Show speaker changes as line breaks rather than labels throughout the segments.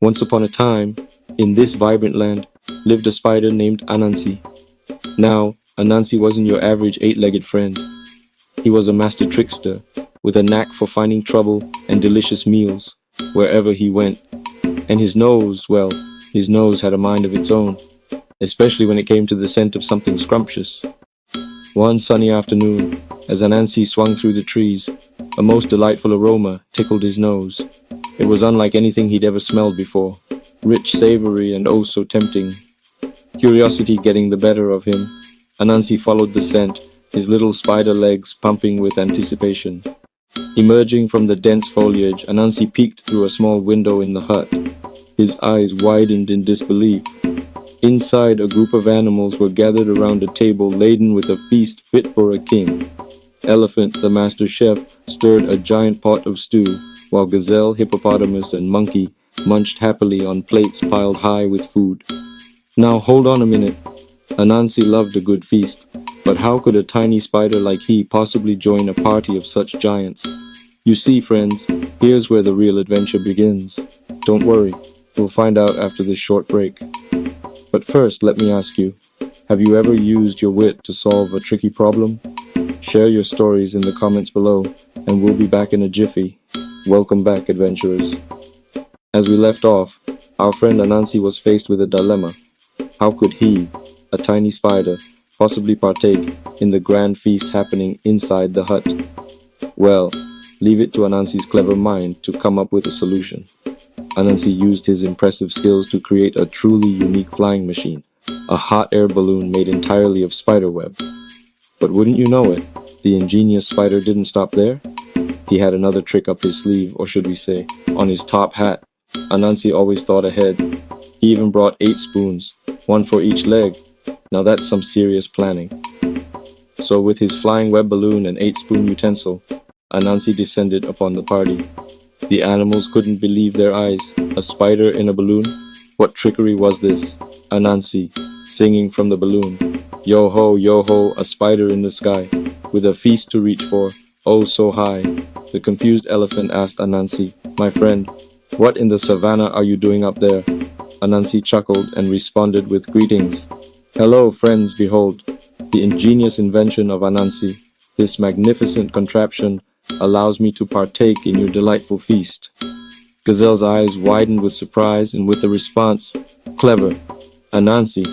Once upon a time, in this vibrant land, lived a spider named Anansi. Now, Anansi wasn't your average eight-legged friend. He was a master trickster, with a knack for finding trouble and delicious meals wherever he went. And his nose, well, his nose had a mind of its own, especially when it came to the scent of something scrumptious. One sunny afternoon, as Anansi swung through the trees, a most delightful aroma tickled his nose. It was unlike anything he'd ever smelled before, rich, savory, and oh so tempting. Curiosity getting the better of him, Anansi followed the scent, his little spider legs pumping with anticipation. Emerging from the dense foliage, Anansi peeked through a small window in the hut. His eyes widened in disbelief. Inside, a group of animals were gathered around a table laden with a feast fit for a king. Elephant, the master chef, stirred a giant pot of stew, while gazelle, hippopotamus, and monkey munched happily on plates piled high with food. Now hold on a minute. Anansi loved a good feast, but how could a tiny spider like he possibly join a party of such giants? You see, friends, here's where the real adventure begins. Don't worry, we'll find out after this short break. But first, let me ask you, have you ever used your wit to solve a tricky problem? Share your stories in the comments below, and we'll be back in a jiffy. Welcome back, adventurers. As we left off, our friend Anansi was faced with a dilemma. How could he, a tiny spider, possibly partake in the grand feast happening inside the hut? Well, leave it to Anansi's clever mind to come up with a solution. Anansi used his impressive skills to create a truly unique flying machine, a hot air balloon made entirely of spiderweb. But wouldn't you know it, the ingenious spider didn't stop there. He had another trick up his sleeve, or should we say, on his top hat. Anansi always thought ahead. He even brought 8 spoons, one for each leg. Now that's some serious planning. So with his flying web balloon and 8-spoon utensil, Anansi descended upon the party. The animals couldn't believe their eyes. A spider in a balloon? What trickery was this? Anansi, singing from the balloon. Yo ho, a spider in the sky, with a feast to reach for, oh so high. The confused elephant asked Anansi, my friend, what in the savannah are you doing up there? Anansi chuckled and responded with greetings. Hello, friends, behold, the ingenious invention of Anansi. This magnificent contraption allows me to partake in your delightful feast. Gazelle's eyes widened with surprise and with the response, clever, Anansi,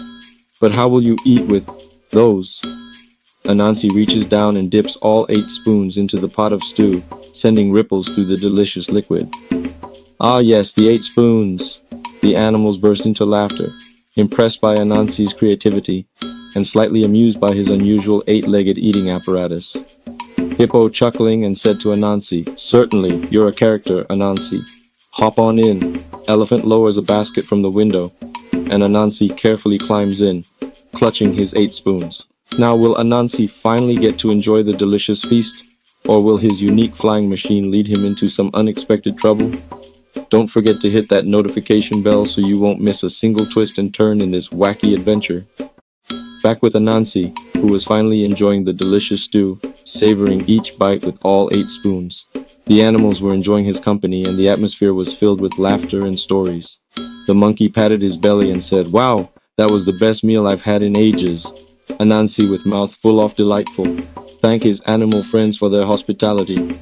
but how will you eat with those? Anansi reaches down and dips all 8 spoons into the pot of stew, sending ripples through the delicious liquid. Ah yes, the 8 spoons! The animals burst into laughter, impressed by Anansi's creativity, and slightly amused by his unusual 8-legged eating apparatus. Hippo chuckling and said to Anansi, certainly, you're a character, Anansi. Hop on in. Elephant lowers a basket from the window, and Anansi carefully climbs in, clutching his 8 spoons. Now will Anansi finally get to enjoy the delicious feast, or will his unique flying machine lead him into some unexpected trouble? Don't forget to hit that notification bell so you won't miss a single twist and turn in this wacky adventure. Back with Anansi, who was finally enjoying the delicious stew, savoring each bite with all 8 spoons. The animals were enjoying his company, and the atmosphere was filled with laughter and stories. The monkey patted his belly and said, wow, that was the best meal I've had in ages. Anansi, with mouth full of delightful, thanked his animal friends for their hospitality.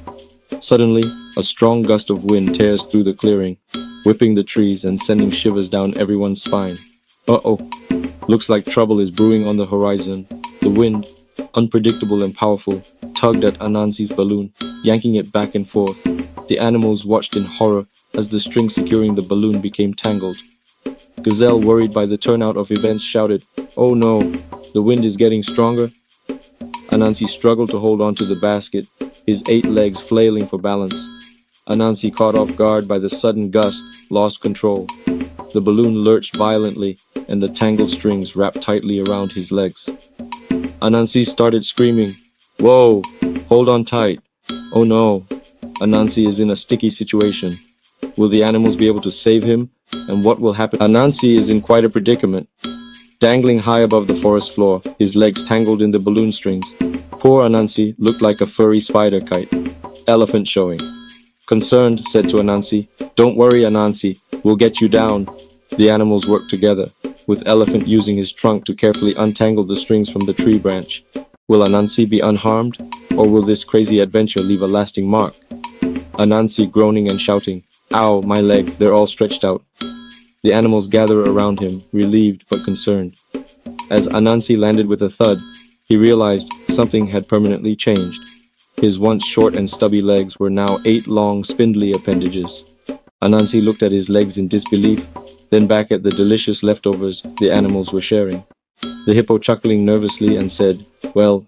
Suddenly, a strong gust of wind tears through the clearing, whipping the trees and sending shivers down everyone's spine. Uh-oh, looks like trouble is brewing on the horizon. The wind, unpredictable and powerful, tugged at Anansi's balloon, yanking it back and forth. The animals watched in horror as the string securing the balloon became tangled. Gazelle, worried by the turnout of events, shouted, oh no, the wind is getting stronger. Anansi struggled to hold on to the basket, his 8 legs flailing for balance. Anansi, caught off guard by the sudden gust, lost control. The balloon lurched violently, and the tangled strings wrapped tightly around his legs. Anansi started screaming, whoa, hold on tight. Oh no, Anansi is in a sticky situation. Will the animals be able to save him? And what will happen? Anansi is in quite a predicament. Dangling high above the forest floor, his legs tangled in the balloon strings. Poor Anansi looked like a furry spider kite. Elephant showing. Concerned, said to Anansi, don't worry, Anansi, We'll get you down. The animals worked together, with Elephant using his trunk to carefully untangle the strings from the tree branch. Will Anansi be unharmed, or will this crazy adventure leave a lasting mark? Anansi groaning and shouting, "Ow, my legs, they're all stretched out." The animals gather around him, relieved but concerned. As Anansi landed with a thud, he realized something had permanently changed. His once short and stubby legs were now 8 long, spindly appendages. Anansi looked at his legs in disbelief, then back at the delicious leftovers the animals were sharing. The hippo chuckling nervously and said, "Well,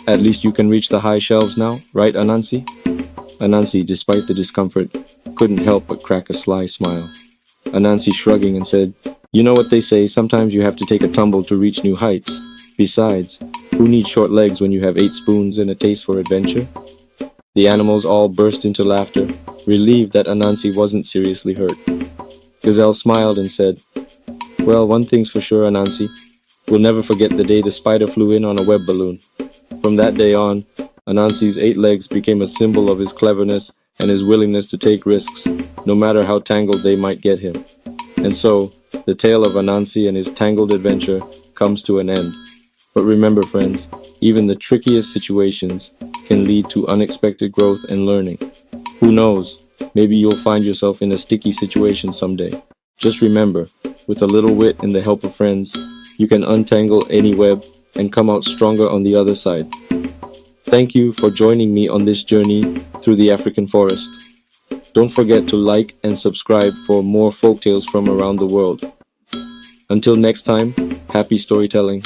at least you can reach the high shelves now, right, Anansi?" Anansi, despite the discomfort, couldn't help but crack a sly smile. Anansi shrugging and said, "You know what they say, sometimes you have to take a tumble to reach new heights. Besides, who needs short legs when you have 8 spoons and a taste for adventure?" The animals all burst into laughter, relieved that Anansi wasn't seriously hurt. Gazelle smiled and said, "Well, one thing's for sure, Anansi. We'll never forget the day the spider flew in on a web balloon." From that day on, Anansi's 8 legs became a symbol of his cleverness and his willingness to take risks, no matter how tangled they might get him. And so, the tale of Anansi and his tangled adventure comes to an end. But remember, friends, even the trickiest situations can lead to unexpected growth and learning. Who knows, maybe you'll find yourself in a sticky situation someday. Just remember, with a little wit and the help of friends, you can untangle any web and come out stronger on the other side. Thank you for joining me on this journey through the African forest. Don't forget to like and subscribe for more folktales from around the world. Until next time, happy storytelling.